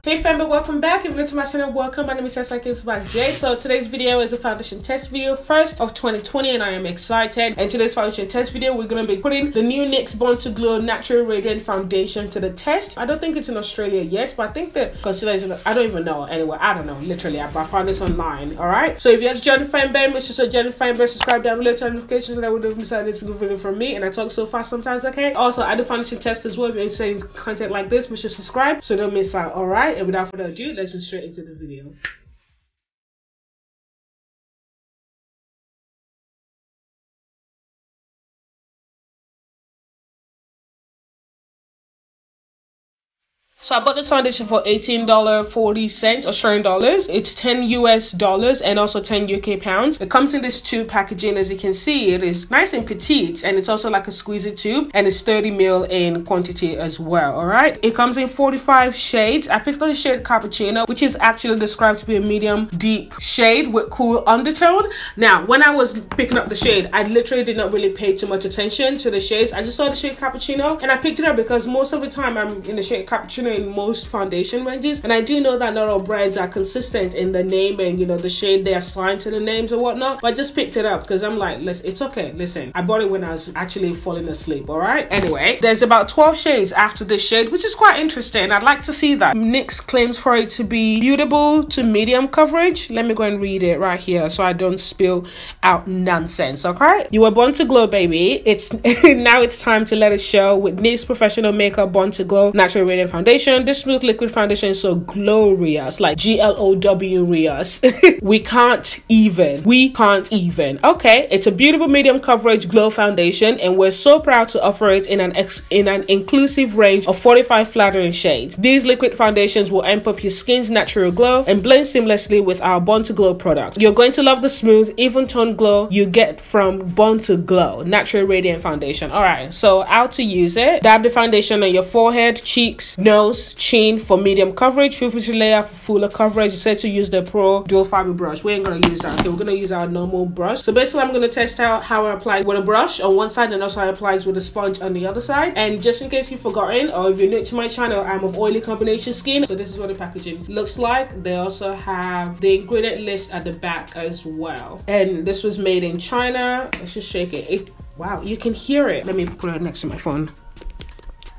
Hey family, welcome back. If you're new to my channel, welcome. My name is Esther J. So today's video is a foundation test video, first of 2020, and I am excited. And today's foundation test video, we're going to be putting the new NYX Born to Glow Natural Radiant Foundation to the test. I don't think it's in Australia yet, but I think the concealer is in, I don't even know. Anyway, I don't know. Literally, I found this online. All right. So if you guys join FamBam, make sure to join FamBam, subscribe down below, turn notifications so that we don't miss out this new video from me. And I talk so fast sometimes, okay? Also, I do foundation test as well. If you're interested in content like this, make sure to subscribe so don't miss out. All right. And without further ado, let's get straight into the video. So I bought this foundation for $18.40 Australian dollars. It's 10 US dollars and also 10 UK pounds. It comes in this tube packaging. As you can see, it is nice and petite, and it's also like a squeezy tube, and it's 30 ml in quantity as well. All right, it comes in 45 shades. I picked up the shade Cappuccino, which is actually described to be a medium deep shade with cool undertone. Now, when I was picking up the shade, I literally did not really pay too much attention to the shades. I just saw the shade Cappuccino and I picked it up because most of the time I'm in the shade Cappuccino in most foundation ranges, and I do know that not all brands are consistent in the name and, you know, the shade they assign to the names or whatnot, but I just picked it up because I'm like, listen, it's okay. Listen, I bought it when I was actually falling asleep. All right, anyway, there's about 12 shades after this shade, which is quite interesting. I'd like to see that. NYX claims for it to be beautiful to medium coverage. Let me go and read it right here so I don't spill out nonsense. Okay, you were born to glow, baby. It's now it's time to let it show with NYX Professional Makeup Born to Glow Natural Radiant Foundation. This smooth liquid foundation is so glorious, like glowrious. we can't even okay, it's a beautiful medium coverage glow foundation, and we're so proud to offer it in an inclusive range of 45 flattering shades. These liquid foundations will amp up your skin's natural glow and blend seamlessly with our Born to Glow product. You're going to love the smooth, even tone glow you get from Born to Glow Natural Radiant Foundation. All right, so how to use it: dab the foundation on your forehead, cheeks, nose, chin for medium coverage, superficial layer for fuller coverage. You said to use the Pro Dual Fiber brush. We ain't gonna use that. Okay, we're gonna use our normal brush. So basically, I'm gonna test out how it applies with a brush on one side and also how it applies with a sponge on the other side. And just in case you've forgotten, or if you're new to my channel, I'm of oily combination skin. So this is what the packaging looks like. They also have the ingredient list at the back as well. And this was made in China. Let's just shake it. Wow, you can hear it. Let me put it next to my phone.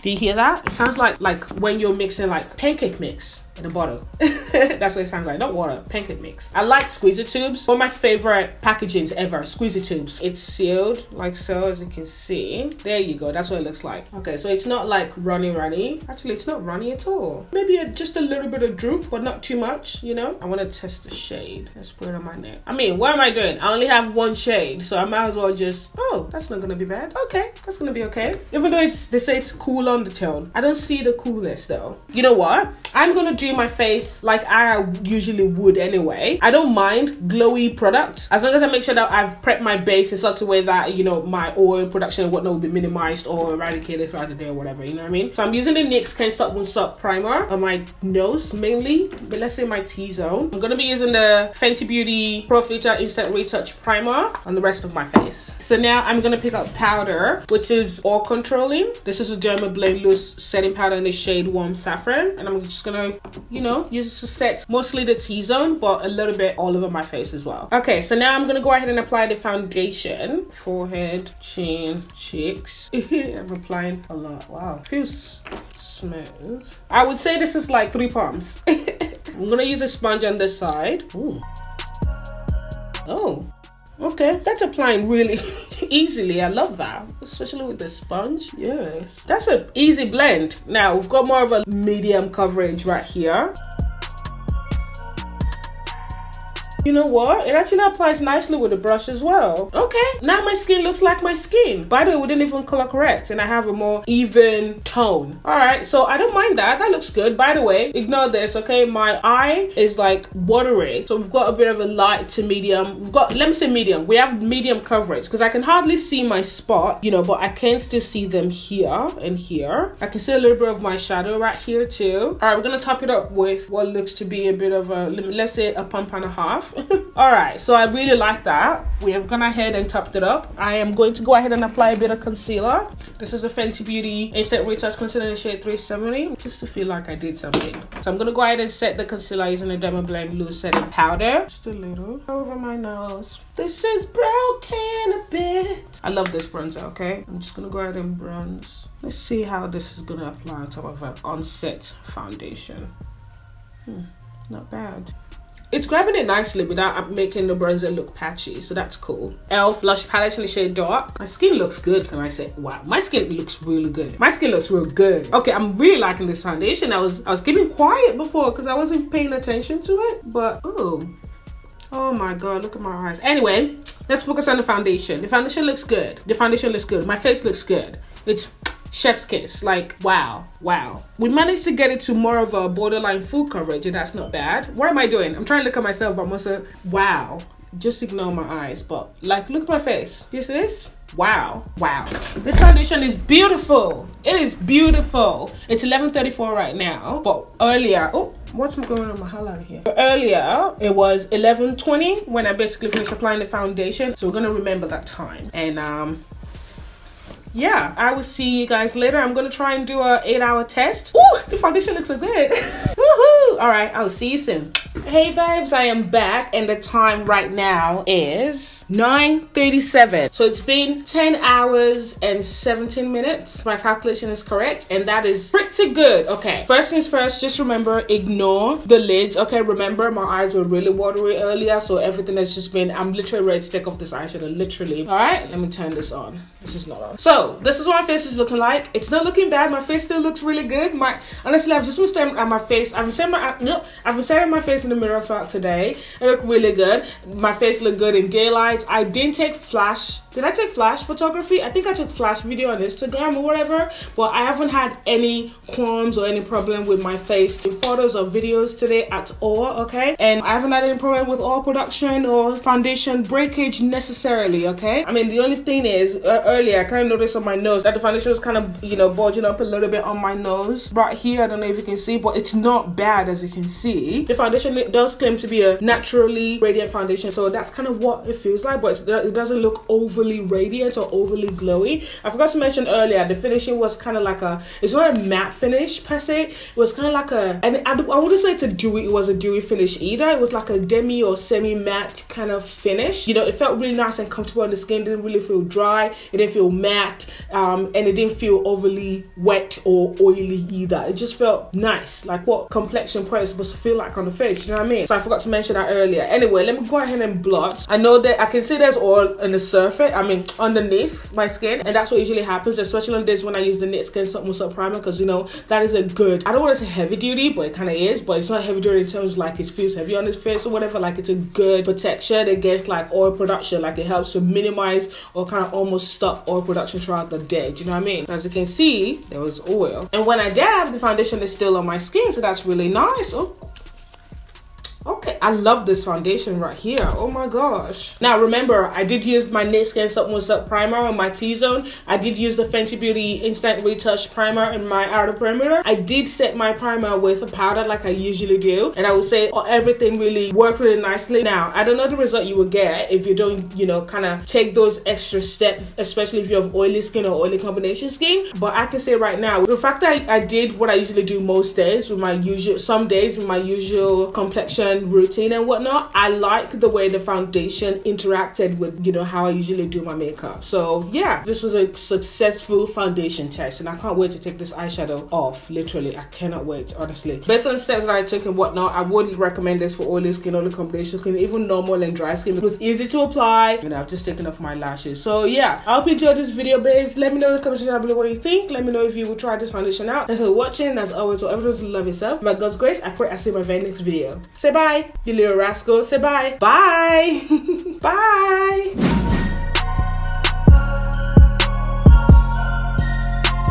Do you hear that? It sounds like when you're mixing like pancake mix in a bottle. That's what it sounds like. Not water, pancake mix. I like squeezy tubes. One of my favorite packagings ever, squeezy tubes. It's sealed like so, as you can see. There you go. That's what it looks like. Okay, so it's not like runny. Actually, it's not runny at all. Maybe just a little bit of droop, but not too much, you know? I want to test the shade. Let's put it on my neck. I mean, what am I doing? I only have one shade, so I might as well just, oh, that's not gonna be bad. Okay, that's gonna be okay. Even though they say it's cool undertone, I don't see the coolness though. You know what? I'm gonna do my face like I usually would anyway. I don't mind glowy product as long as I make sure that I've prepped my base in such a way that, you know, my oil production and whatnot will be minimized or eradicated throughout the day or whatever, you know what I mean? So I'm using the NYX Can't Stop Won't Stop primer on my nose mainly, but let's say my T-zone. I'm gonna be using the Fenty Beauty Pro Filter Instant Retouch primer on the rest of my face. So now I'm gonna pick up powder, which is oil controlling. This is a Derma Blend Loose setting powder in the shade Warm Saffron, and I'm just gonna, you know, use it to set mostly the T-zone, but a little bit all over my face as well. Okay, so now I'm gonna go ahead and apply the foundation. Forehead, chin, cheeks. I'm applying a lot. Wow, feels smooth. I would say this is like 3 palms. I'm gonna use a sponge on this side. Ooh. Oh, okay, that's applying really easily. I love that, especially with the sponge. Yes, that's an easy blend. Now we've got more of a medium coverage right here. You know what? It actually applies nicely with the brush as well. Okay, now my skin looks like my skin. By the way, we didn't even color correct, and I have a more even tone. All right, so I don't mind that. That looks good. By the way, ignore this, okay? My eye is like watery, so we've got a bit of a light to medium. We've got, let me say medium. We have medium coverage because I can hardly see my spot, you know, but I can still see them here and here. I can see a little bit of my shadow right here too. All right, we're gonna top it up with what looks to be a bit of a, let's say a pump and a half. off. All right, so I really like that. We have gone ahead and topped it up. I am going to go ahead and apply a bit of concealer. This is a Fenty Beauty Instant Retouch Concealer in the shade 370, just to feel like I did something. So I'm gonna go ahead and set the concealer using a Derma Blend Loose Setting Powder. Just a little over my nose. This is broken a bit. I love this bronzer, okay? I'm just gonna go ahead and bronze. Let's see how this is gonna apply on top of an onset foundation. Not bad. It's grabbing it nicely without making the bronzer look patchy, so that's cool. e.l.f. Blush Palette in the shade Dark. My skin looks good, can I say? Wow, my skin looks really good. My skin looks real good. Okay, I'm really liking this foundation. I was keeping quiet before because I wasn't paying attention to it, but oh my god, look at my eyes. Anyway, let's focus on the foundation. The foundation looks good. The foundation looks good. My face looks good. It's chef's kiss. Like, wow. We managed to get it to more of a borderline full coverage, and that's not bad. What am I doing? I'm trying to look at myself, but I'm also, wow. Just ignore my eyes, but like, look at my face. You see this? Wow. This foundation is beautiful. It is beautiful. It's 11:34 right now, but earlier, what's going on with my highlighter here? Earlier, it was 11:20 when I basically finished applying the foundation. So we're gonna remember that time. And yeah, I will see you guys later. I'm gonna try and do a 8-hour test. Ooh, the foundation looks so good. Woohoo! All right, I'll see you soon. Hey babes, I am back, and the time right now is 9:37. So it's been 10 hours and 17 minutes. My calculation is correct, and that is pretty good. Okay, first things first, just remember, ignore the lids. Okay, remember my eyes were really watery earlier, so everything has just been, I'm literally ready to take off this eyeshadow, literally. All right, let me turn this on. This is not on. So this is what my face is looking like. It's not looking bad. My face still looks really good. Honestly, I've just been staring at my face. I've been staring at my face in the mirror throughout today. It looked really good. My face looked good in daylight. I didn't take flash. Did I take flash photography? I think I took flash video on Instagram or whatever, but I haven't had any qualms or any problem with my face in photos or videos today at all, okay? And I haven't had any problem with oil production or foundation breakage necessarily, okay? I mean, the only thing is, earlier I kind of noticed on my nose that the foundation was kind of, you know, bulging up a little bit on my nose. Right here, I don't know if you can see, but it's not bad as you can see. The foundation does claim to be a naturally radiant foundation, so that's kind of what it feels like, but it doesn't look overly radiant or overly glowy. I forgot to mention earlier, the finishing was kind of like it's not a matte finish per se. It was kind of like and I wouldn't say it was a dewy finish either. It was like a demi or semi-matte kind of finish. You know, it felt really nice and comfortable on the skin. It didn't really feel dry. It didn't feel matte, and it didn't feel overly wet or oily either. It just felt nice, like what complexion product is supposed to feel like on the face, you know what I mean? So I forgot to mention that earlier. Anyway, let me go ahead and blot. I know that I can see there's oil on the surface, underneath my skin, and that's what usually happens, especially on days when I use the NYX Skin Subtle Primer, because you know that is a good, I don't want to say heavy duty, but it kind of is, but it's not heavy duty in terms of like it feels heavy on his face or whatever. Like, it's a good protection against like oil production. Like, it helps to minimize or kind of almost stop oil production throughout the day. Do you know what I mean? As you can see, there was oil, and when I dab, the foundation is still on my skin, so that's really nice. Okay, I love this foundation right here. Oh my gosh. Now remember, I did use my NYX Skin Subtle Primer on my T-zone. I did use the Fenty Beauty Instant Retouch Primer in my outer perimeter. I did set my primer with a powder like I usually do, and I would say everything really worked really nicely. Now, I don't know the result you will get if you don't, you know, kind of take those extra steps, especially if you have oily skin or oily combination skin. But I can say right now, the fact that I did what I usually do most days with my some days with my usual complexion routine and whatnot, I like the way the foundation interacted with, you know, how I usually do my makeup. So yeah, this was a successful foundation test, and I can't wait to take this eyeshadow off. Literally, I cannot wait, honestly. Based on the steps that I took and whatnot, I would recommend this for oily skin, oily combination skin, even normal and dry skin. It was easy to apply, and I've just taken off my lashes. So yeah, I hope you enjoyed this video, babes. Let me know in the comments down below what you think. Let me know if you will try this foundation out. Thanks for watching. As always, whatever does, love yourself. By God's grace, I pray I see you in my very next video. Say bye, you little rascal. Say bye. Bye. Bye.